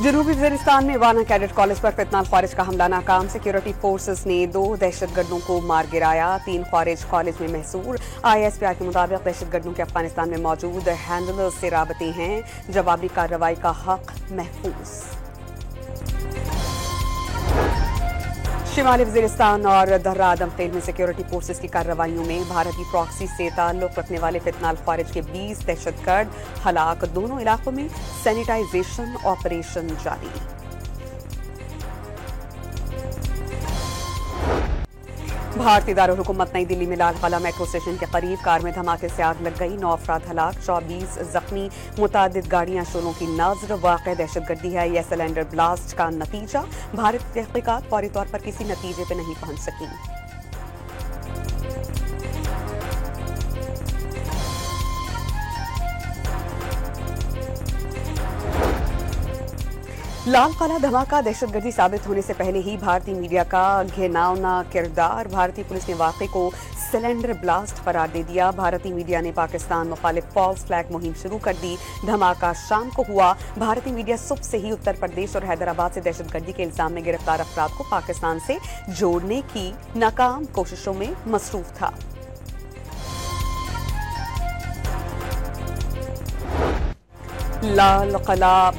जनूबी वजीरिस्तान में वाना कैडेट कॉलेज पर फितना ख्वारिज का हमला नाकाम। सिक्योरिटी फोर्सेस ने 2 दहशतगर्दों को मार गिराया। 3 ख्वारिज कॉलेज में महसूर। ISPI के मुताबिक दहशतगर्दों के अफगानिस्तान में मौजूद हैंडलर्स से राबते हैं। जवाबी कार्रवाई का हक महफूज। शिमाली वजीरिस्तान और दर्रा आदमखेल में सिक्योरिटी फोर्सेस की कार्रवाइयों में भारतीय प्रॉक्सी से ताल्लुक रखने वाले फितनाल ख्वारिज के 20 दहशतगर्द हलाक। दोनों इलाकों में सैनिटाइजेशन ऑपरेशन जारी। भारतीय दारुल हुकूमत नई दिल्ली में लाल किला मेट्रो स्टेशन के करीब कार में धमाके से आग लग गई। 9 अफराद हलाक, 24 जख्मी, मुतादिद गाड़ियां शोरों की नजर। वाक़या दहशतगर्दी है। यह सिलेंडर ब्लास्ट का नतीजा। भारतीय तहकीकात फौरी तौर पर किसी नतीजे पर नहीं पहुंच सकी। लाल किला धमाका दहशतगर्दी साबित होने से पहले ही भारतीय मीडिया का घिनौना किरदार। भारतीय पुलिस ने वाक़े को सिलेंडर ब्लास्ट करार दे दिया। भारतीय मीडिया ने पाकिस्तान मुखालिफ फॉल्स फ्लैग मुहिम शुरू कर दी। धमाका शाम को हुआ। भारतीय मीडिया सुबह से ही उत्तर प्रदेश और हैदराबाद से दहशतगर्दी के इल्जाम में गिरफ्तार अफराद को पाकिस्तान से जोड़ने की नाकाम कोशिशों में मसरूफ था। लाल किला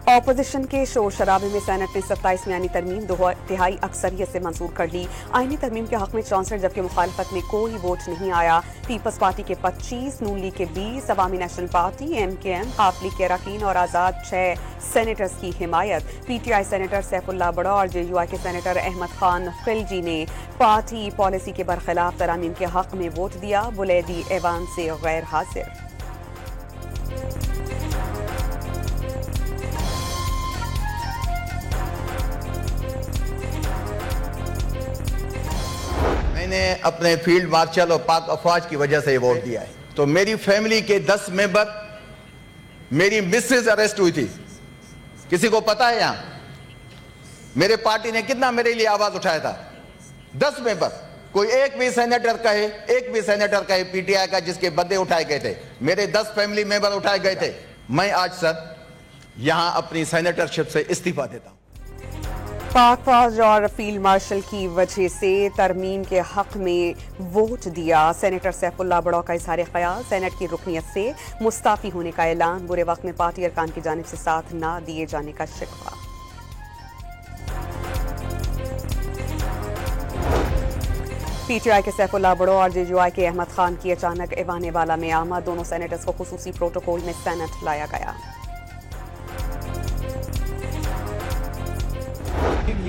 ऑपोजिशन के शोर शराबे में सेनेट ने 27वीं आईनी तरमीम 2 तिहाई अक्सरियत से मंजूर कर ली। आईनी तरमीम के हक में 64 जबकि मुखालफत में कोई वोट नहीं आया। पीपल्स पार्टी के 25, नून लीग के 20, अवामी नेशनल पार्टी MKM, काफ लीग के अरकान और आजाद 6 सेनेटर्स की हिमायत। PTI सेनेटर सैफुल्लाह बड़ा और JUI के सेनेटर अहमद खान खिलजी ने पार्टी पॉलिसी के बरखिलाफ तरमीम के हक में वोट दिया। बुलैदी ऐवान से गैर हाजिर। मैंने अपने फील्ड मार्शल और पाक अफवाज की वजह से वोट दिया है। तो मेरी फैमिली के 10 मेंबर, मेरी मिसेज अरेस्ट हुई थी। किसी को पता है यहां मेरे पार्टी ने कितना मेरे लिए आवाज उठाया था? 10 मेंबर। कोई एक भी सेनेटर कहे PTI का जिसके बंदे उठाए गए थे, मेरे 10 फैमिली मेंबर उठाए गए थे। मैं आज सर यहां अपनी सेनेटरशिप से इस्तीफा देता हूं। पाक फौज और फील्ड मार्शल की वजह से तरमीम के हक में वोट दिया। सेनेटर सैफुल्लाह बड़ा का इजहार ख्याल। सेनेट की रुकनियत से मुस्ताफी होने का ऐलान। बुरे वक्त में पार्टी अरकान की जानिब से साथ न दिए जाने का शिकवा। PTI के सैफुल्लाह बड़ो और JUI के अहमद खान की अचानक ऐवान वाला में आमद। दोनों सेनेटर्स को खुसूसी प्रोटोकॉल में सेनेट लाया गया।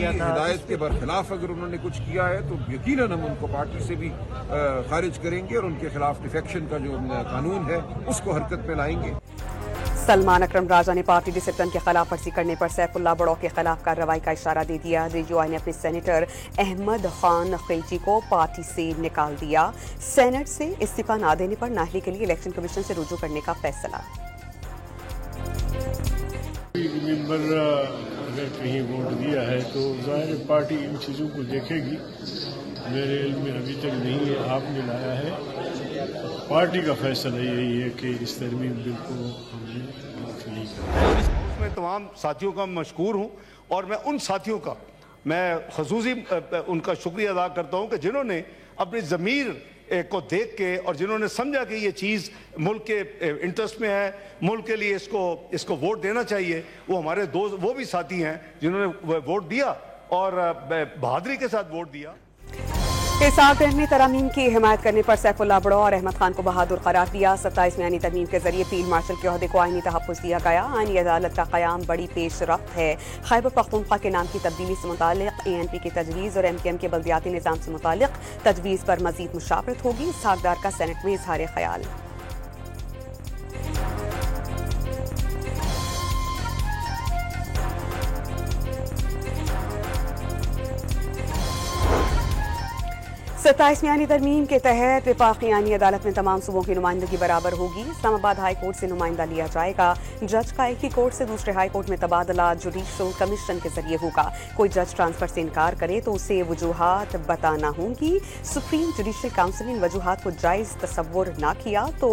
हिदायत के बरखिलाफ अगर उन्होंने कुछ किया है तो यकीनन हम उनको पार्टी से भी खारिज करेंगे और उनके खिलाफ डिफेक्शन का जो कानून है उसको हरकत में लाएंगे। सलमान अकरम राजा ने पार्टी डिसिप्लिन की खिलाफ वर्जी करने पर सैफुल्लाह बड़ो के खिलाफ कार्रवाई का इशारा दे दिया। JUI ने अपने सेनेटर अहमद खान खिलजी को पार्टी से निकाल दिया। सेनेट से इस्तीफा न देने पर नाहली के लिए इलेक्शन कमीशन से रुजू करने का फैसला। मेंबर अगर कहीं वोट दिया है तो ज़ाहिर पार्टी इन चीज़ों को देखेगी। मेरे इल्म में अभी तक नहीं है, आपने लाया है। पार्टी का फैसला यही है कि इस तरमीम बिल को हमने नहीं किया। मैं तमाम साथियों का मशकूर हूँ और मैं उन साथियों का खसूसी उनका शुक्रिया अदा करता हूँ कि जिन्होंने अपनी ज़मीर को देख के और जिन्होंने समझा कि ये चीज़ मुल्क के इंटरेस्ट में है, मुल्क के लिए इसको वोट देना चाहिए। वो हमारे दोस्त, वो भी साथी हैं जिन्होंने वोट दिया और बहादुरी के साथ वोट दिया। इसाक रहमी तरमीम की हिमायत करने पर सैफुल्लाह बड़ो और अहमद खान को बहादुर करार दिया। 27वीं आईनी तरमीम के जरिए फील्ड मार्शल के ओहदे को आईनी तहफ़्फ़ुज़ दिया गया। आईनी अदालत का क़याम बड़ी पेशरफ्त है। खैबर पख्तूनख्वा के नाम की तब्दीली से मुतालिक ANP की तजवीज़ और MKM के बल्दियाती निज़ाम से मुतालिक तजवीज़ पर मज़ीद मुशावरत होगी। इसहाक़ डार का सेनेट में इजहार ख्याल। सत्ताईसवीं आईनी तरमीम के तहत वफाकी आईनी अदालत में तमाम सूबों की नुमाइंदगी बराबर होगी। इस्लामाबाद हाई कोर्ट से नुमाइंदा लिया जाएगा। जज का एक ही कोर्ट से दूसरे हाई कोर्ट में तबादला जुडिशल कमीशन के जरिए होगा। कोई जज ट्रांसफर से इनकार करे तो उसे वजूहात बताना होंगी। सुप्रीम जुडिशल काउंसिल ने इन वजूहात को जायज तस्वुर ना किया तो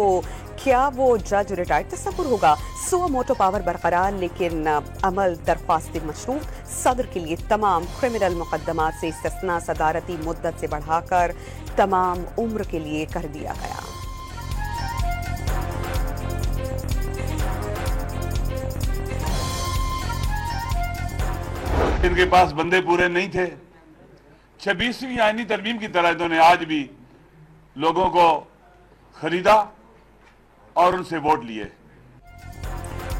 क्या वो जज रिटायर्ड तस्वुर होगा? सो मोटो पावर बरकरार, लेकिन अमल दरख्वास्त मशरूत। सदर के लिए तमाम क्रिमिनल मुकदमात से इस्तिस्ना सदारती मुद्दत से बढ़ाकर तमाम उम्र के लिए कर दिया गया। इनके पास बंदे पूरे नहीं थे। 26वीं आईनी तरमीम की तरह इन्होंने आज भी लोगों को खरीदा और उनसे वोट लिए।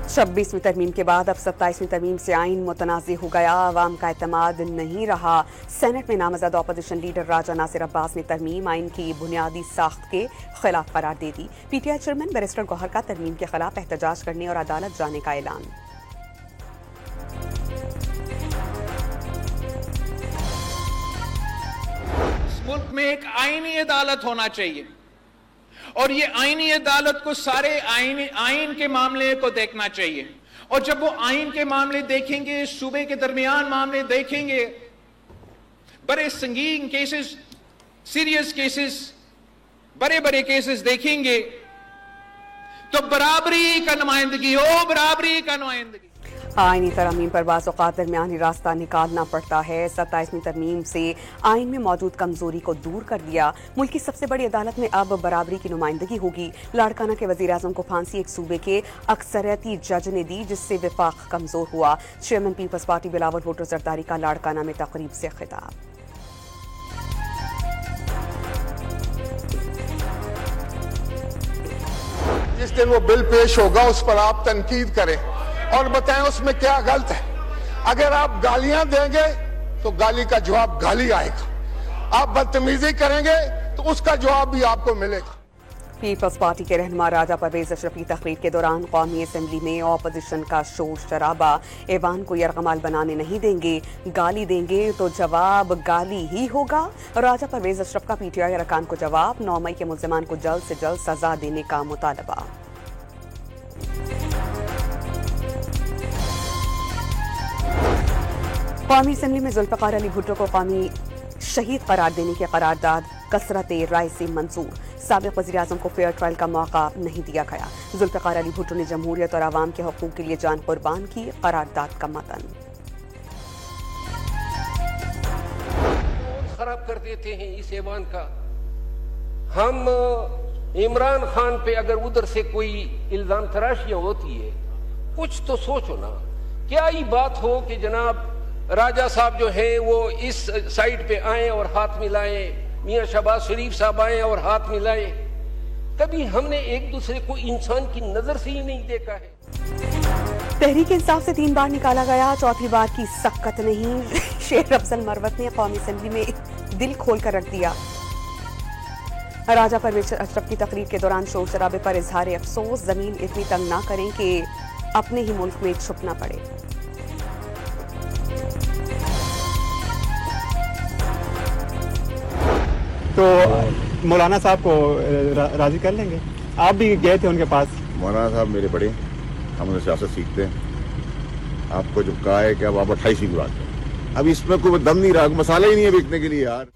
26वीं तरमीम के बाद अब 27वीं तरमीम से आइन मुतनाज़ हो गया। आवाम का एतमाद नहीं रहा। सेनेट में नामजद अपोजिशन लीडर राजा नासिर अब्बास ने तरमीम आइन की बुनियादी साख्त के खिलाफ करार दे दी। PTI चेयरमैन बैरिस्टर गौहर का तरमीम के खिलाफ एहतजाज करने और अदालत जाने का ऐलान। मुल्क में एक आईनी अदालत होना चाहिए और ये आईनी अदालत को सारे आइन के मामले को देखना चाहिए। और जब वो आइन के मामले देखेंगे, सूबे के दरमियान मामले देखेंगे, बड़े संगीन केसेस, सीरियस केसेस, बड़े बड़े केसेस देखेंगे, तो बराबरी का नुमाइंदगी हो, बराबरी का नुमाइंदगी। आईनी तरमीम पर बाज़ औक़ात दरमियानी रास्ता निकालना पड़ता है। 27वीं तरमीम से आइन में मौजूद कमजोरी को दूर कर दिया। मुल्क की सबसे बड़ी अदालत में अब बराबरी की नुमाइंदगी होगी। लाड़काना के वज़ीर आज़म को फांसी एक सूबे के अक्सरियती जज ने दी, जिससे विफाक कमजोर हुआ। Chairman People's Party Bilawal Bhutto Zardari का लाड़काना में तकरीब से खिताब। जिस दिन वो बिल पेश होगा उस पर आप तनकीद करें और बताएं उसमें क्या गलत है। अगर आप गालियां देंगे तो गाली का जवाब गाली आएगा, आप बदतमीजी करेंगे तो उसका जवाब भी आपको मिलेगा। पीपल्स पार्टी के रहनुमा राजा परवेज अशरफ की तकरीर के दौरान कौमी असम्बली में ऑपोजिशन का शोर शराबा। ऐवान को यरगमाल बनाने नहीं देंगे, गाली देंगे तो जवाब गाली ही होगा। राजा परवेज अशरफ का PTI अरकान को जवाब। 9 मई के मुल्ज़िमान को जल्द से जल्द सजा देने का मुतालबा। कौमी असम्बली में जुल्फ़िकार अली भुट्टो को कौमी शहीद करार देने की करारदाद कसरत राय से मंजूर। साबिक़ वज़ीर आज़म को फेयर ट्रायल का मौका नहीं दिया गया। जुल्फ़िकार अली भुट्टो ने जमहूरियत और आवाम के हकूक़ के लिए जान कुर्बान की। करारदाद का मतन खराब कर देते हैं इस ऐवान का। हम इमरान खान पे अगर उधर से कोई इल्जाम तराशियां होती है, कुछ तो सोचो ना। क्या ही बात हो कि जनाब राजा साहब जो हैं वो इस साइड पे आए और हाथ मिलाएं, मियां शहबाज शरीफ साहब आए और हाथ मिलाएं। कभी हमने एक दूसरे को इंसान की नजर से ही नहीं देखा है। तहरीक इंसाफ से 3 बार निकाला गया, चौथी बार की सक्कत नहीं। शेर अफजल मरवत ने कौमी असम्बली में दिल खोल कर रख दिया। राजा परवेज अशरफ की तकरीर के दौरान शोर शराबे पर इजहार अफसोस। जमीन इतनी तंग ना करें कि अपने ही मुल्क में छुपना पड़े। तो मौलाना साहब को राजी कर लेंगे? आप भी गए थे उनके पास। मौलाना साहब मेरे बड़े, हम उन्हें सियासत सीखते हैं। आपको जो कहा है कि अब आप 28 ही बुला दें, अब इसमें कोई दम नहीं रहा, मसाला ही नहीं है बिकने के लिए यार।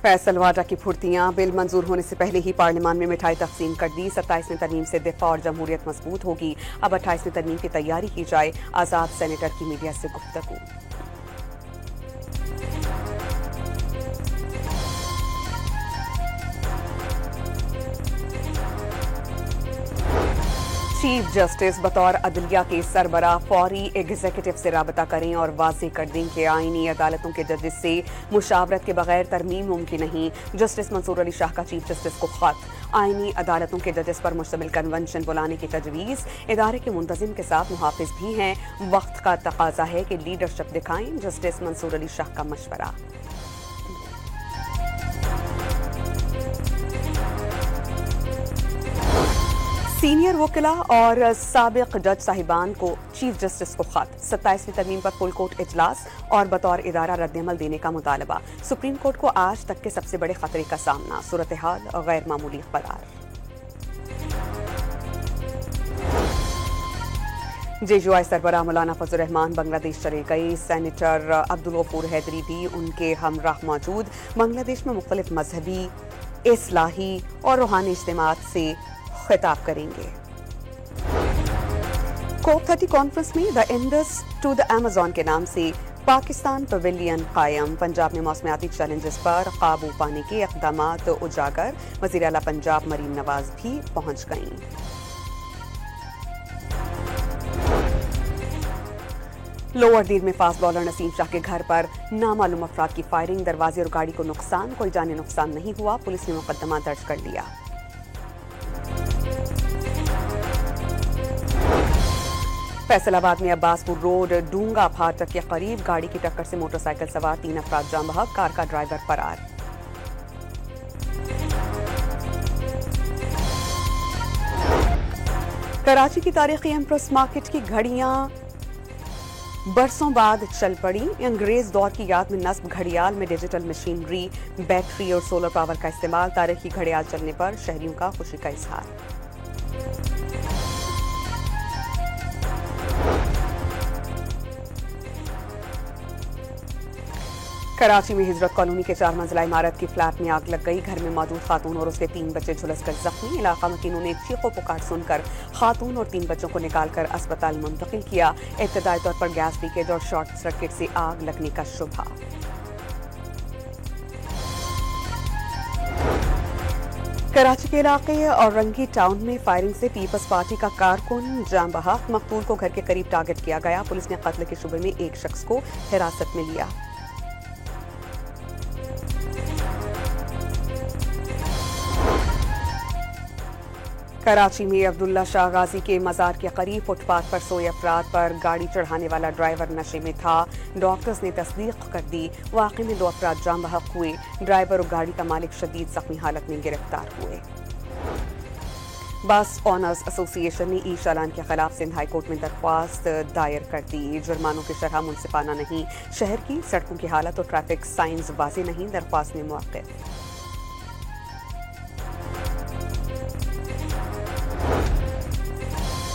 फैसल वाजा की फुर्तियां। बिल मंजूर होने से पहले ही पार्लियामान में मिठाई तकसीम कर दी। 27वीं तरमीम से दिफा और जमहूरियत मजबूत होगी। अब 28वीं तरमीम की तैयारी की जाए। आजाद सेनेटर की मीडिया से गुफ्तगू। चीफ जस्टिस बतौर अदलिया के सरबराह फौरी एग्जीक्यूटिव से राबता करें और वाज़ेह कर दें कि आईनी अदालतों के जजेस से मुशावरत के बगैर तरमीम मुमकिन नहीं। जस्टिस मंसूर अली शाह का चीफ जस्टिस को खत। आईनी अदालतों के जजेस पर मुश्तमिल कन्वेंशन बुलाने की तजवीज़। इदारे के मुंतजिम के साथ मुहाफिज भी हैं। वक्त का तकाजा है कि लीडरशिप दिखाएं। जस्टिस मंसूर अली शाह का मशवरा। सीनियर वकीला और साबिक जज साहिबान को चीफ जस्टिस को खत। 27वीं तरमीम पर फुल कोर्ट इजलास और बतौर इदारा रद्दअमल देने का मुतालबा। सुप्रीम कोर्ट को आज तक के सबसे बड़े खतरे का सामना। सूरत हाल गैर मामूली करार। JUI सरबराह मौलाना फजल रहमान बांग्लादेश चले गए। सेनेटर अब्दुल गफूर हैदरी भी उनके हमराह मौजूद। बांग्लादेश में मुख्तलिफ मजहबी इस्लाही और रूहानी इज्तिमात से खिताब करेंगे। COP30 कॉन्फ्रेंस में the Indus to the Amazon के नाम से पाकिस्तान पवेलियन कायम। पंजाब में मौसमियाती चैलेंजेस पर काबू पाने के इक़दामात उजागर। वज़ीर आला पंजाब मरीम नवाज भी पहुंच गईं। लोअर दीर में फास्ट बॉलर नसीम शाह के घर पर नामालूम अफराद की फायरिंग। दरवाजे और गाड़ी को नुकसान, कोई जानी नुकसान नहीं हुआ। पुलिस ने मुकदमा दर्ज कर लिया। फैसलाबाद में अब्बासपुर रोड डूंगा फाटक के करीब गाड़ी की टक्कर से मोटरसाइकिल सवार 3 अफराद जान बहक, कार का ड्राइवर फरार। कराची की तारीखी एम्प्रेस मार्केट की घड़ियां बरसों बाद चल पड़ी। अंग्रेज दौर की याद में नस्ब घड़ियाल में डिजिटल मशीनरी, बैटरी और सोलर पावर का इस्तेमाल। तारीखी घड़ियाल चलने पर शहरियों का खुशी का इजहार। कराची में हिजरत कॉलोनी के 4 मंजिला इमारत की फ्लैट में आग लग गई। घर में मौजूद खातून और उसके 3 बच्चे झुलसकर जख्मी। इलाका मकीनों ने चीखों पुकार सुनकर खातून और 3 बच्चों को निकालकर अस्पताल मुंतकिल किया। इब्तदाई तौर पर गैस लीकेज और शॉर्ट सर्किट से आग लगने का शुबहा। कराची के इलाके औरंगी टाउन में फायरिंग से पीपल्स पार्टी का कारकुन जान बहक। मकतूल को घर के करीब टारगेट किया गया। पुलिस ने कत्ल के शुबे में एक शख्स को हिरासत में लिया। कराची में अब्दुल्ला शाह गाजी के मजार के करीब फुटपाथ पर सोए अफराद पर गाड़ी चढ़ाने वाला ड्राइवर नशे में था। डॉक्टर्स ने तस्दीक कर दी। वाक़े में 2 अफराद जान बहक हुए। ड्राइवर और गाड़ी का मालिक शदीद जख्मी हालत में गिरफ्तार हुए। बस ऑनर्स एसोसिएशन ने ई चालान के खिलाफ सिंध हाई कोर्ट में दरख्वास्त दायर कर दी। जुर्मानों की शरह मुनसिफाना नहीं, शहर की सड़कों की हालत और ट्रैफिक साइंस वाज़ेह नहीं। दरख्वास्त में मौक़िफ़।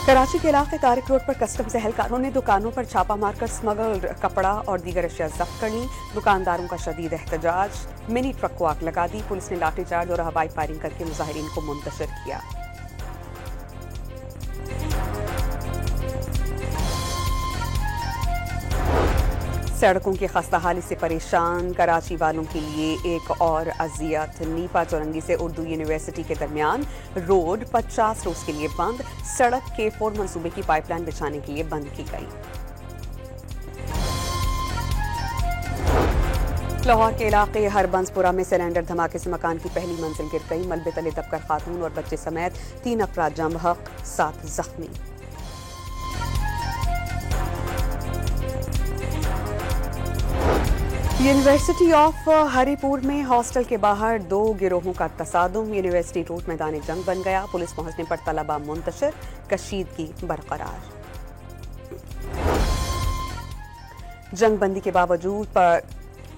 कराची के इलाके तारिक रोड पर कस्टम्स एहलकारों ने दुकानों पर छापा मारकर स्मगल्ड कपड़ा और दीगर अशिया जब्त कर ली। दुकानदारों का शदीद एहतजाज। मिनी ट्रक को आग लगा दी। पुलिस ने लाठीचार्ज और हवाई फायरिंग करके मुजाहिरीन को मुंतशिर किया। सड़कों की खस्ताहाली से परेशान कराची वालों के लिए एक और अजियत। नीपा चौरंगी से उर्दू यूनिवर्सिटी के दरमियान रोड 50 रोज के लिए बंद। सड़क के 4 मंसूबे की पाइपलाइन बिछाने के लिए बंद की गई। लाहौर के इलाके हरबंसपुरा में सिलेंडर धमाके से मकान की पहली मंजिल गिर गई। मलबे तले दबकर खातून और बच्चे समेत 3 अफराद जान बहक, 7 जख्मी। यूनिवर्सिटी ऑफ हरिपुर में हॉस्टल के बाहर 2 गिरोहों का तसादुम। यूनिवर्सिटी रोड मैदान जंग बन गया। पुलिस पहुंचने पर तलबा मुंतशिर, कशीदगी बरकरार। जंगबंदी के बावजूद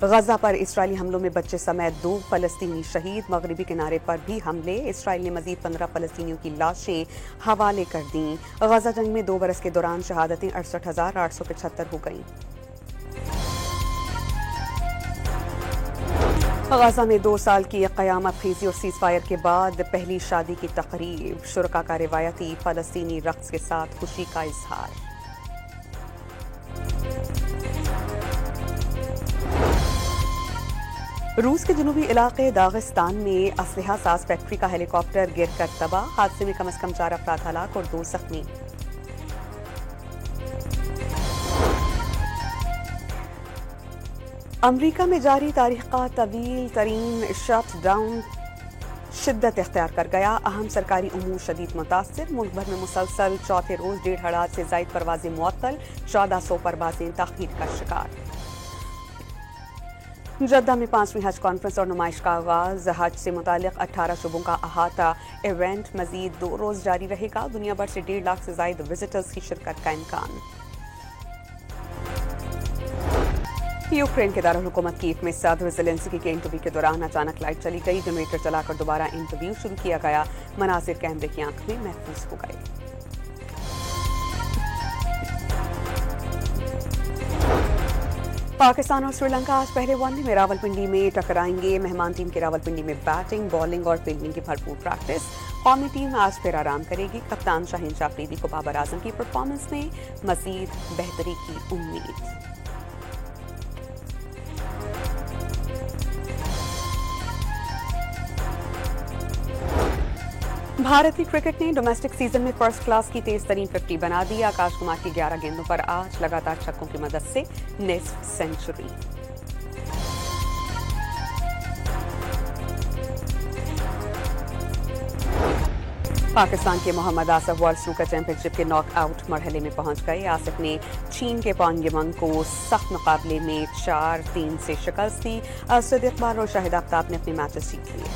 गजा पर इसराइली हमलों में बच्चे समेत 2 फलस्तीनी शहीद। मगरबी किनारे पर भी हमले। इसराइल ने मजीद 15 फलस्तीनियों की लाशें हवाले कर दी। गजा जंग में 2 बरस के दौरान शहादतें 68,875 हो गईं। गजा में 2 साल की क़यामत खीज़ी और सीज़ फायर के बाद पहली शादी की तकरीब। शुरका का रिवायती फ़लस्तीनी रक़्स के साथ खुशी का इजहार। रूस के जनूबी इलाके दागिस्तान में असलहा साज फैक्ट्री का हेलीकॉप्टर गिरकर तबाह। हादसे में कम से कम 4 अफराद हलाक और 2 जख्मी। अमरीका में जारी तारीख का तवील तरीन शटडाउन शिद्दत इख्तियार कर गया। अहम सरकारी उमूर शदीद मुतासिर। मुल्क भर में मुसलसल चौथे रोज 1,500 से ज़ायद परवाजें मुअत्तल। 1400 परवाजें ताख़ीर का शिकार। जद्दा में 5वीं हज कॉन्फ्रेंस और नुमाइश का आगाज। हज से मुतालिक 18 शुबों का अहाता। इवेंट मजीद 2 रोज जारी रहेगा। दुनिया भर से 1.5 लाख से ज़ायद विजिटर्स की शिरकत का इम्कान। यूक्रेन के दारुल हुकूमत कीव में सदर ज़ेलेंस्की के इंटरव्यू के दौरान अचानक लाइट चली गई। जनरेटर चलाकर दोबारा इंटरव्यू शुरू किया गया। मनासिर कैमरे की आंख में महफूज हो गए। पाकिस्तान और श्रीलंका आज पहले वनडे में रावलपिंडी में टकराएंगे। मेहमान टीम की रावलपिंडी में बैटिंग, बॉलिंग और फील्डिंग की भरपूर प्रैक्टिस। कौमी टीम आज फिर आराम करेगी। कप्तान शाहीन शाह अफरीदी को बाबर आजम की परफॉर्मेंस में मजीद बेहतरी की उम्मीद। भारतीय क्रिकेट ने डोमेस्टिक सीजन में फर्स्ट क्लास की तेज तरीन 50 बना दी। आकाश कुमार की 11 गेंदों पर आज लगातार छक्कों की मदद से निस्फ सेंचुरी। पाकिस्तान के Mohammad Asif world snooker championship के नॉकआउट मरहले में पहुंच गए। आसिफ ने चीन के पांगयमंग को सख्त मुकाबले में 4-3 से शिकस्त दी। असद इकबाल और शाहिद आफ्ताब ने अपने मैचेस जीत लिए।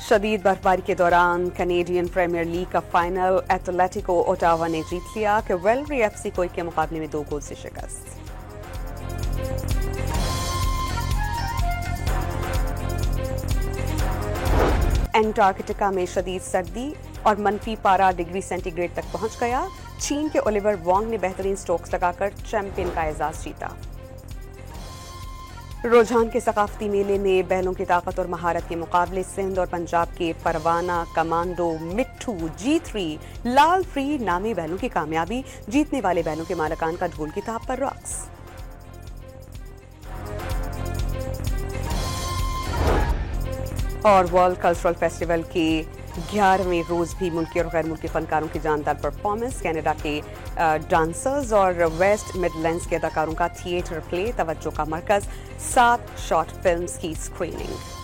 शदीद बर्फबारी के दौरान कैनेडियन प्रीमियर लीग का फाइनल एथलेटिको ओटावा ने जीत लिया। कैवेलरी एफसी को के मुकाबले में 2 गोल से शिकस्त। एंटार्कटिका में शदीद सर्दी और मनफी 12 डिग्री सेंटीग्रेड तक पहुंच गया। चीन के ओलिवर वोंग ने बेहतरीन स्ट्रोक्स लगाकर चैंपियन का एजाज जीता। रुझान के सकाफती मेले में बैलों की ताकत और महारत के मुकाबले सिंध और पंजाब के परवाना, कमांडो, मिट्ठू, G3, लाल फ्री नामी बैलों की कामयाबी। जीतने वाले बैलों के मालिकान का ढोल की ताप पर रक्स। और वर्ल्ड कल्चरल फेस्टिवल के 11वें रोज भी मुल्की और गैर मुल्की फनकारों की जानदार परफॉर्मेंस। कनाडा के डांसर्स और वेस्ट मिडलैंड्स के अदाकारों का थिएटर प्ले तवज्जो का मरकज। 7 शॉर्ट फिल्म्स की स्क्रीनिंग।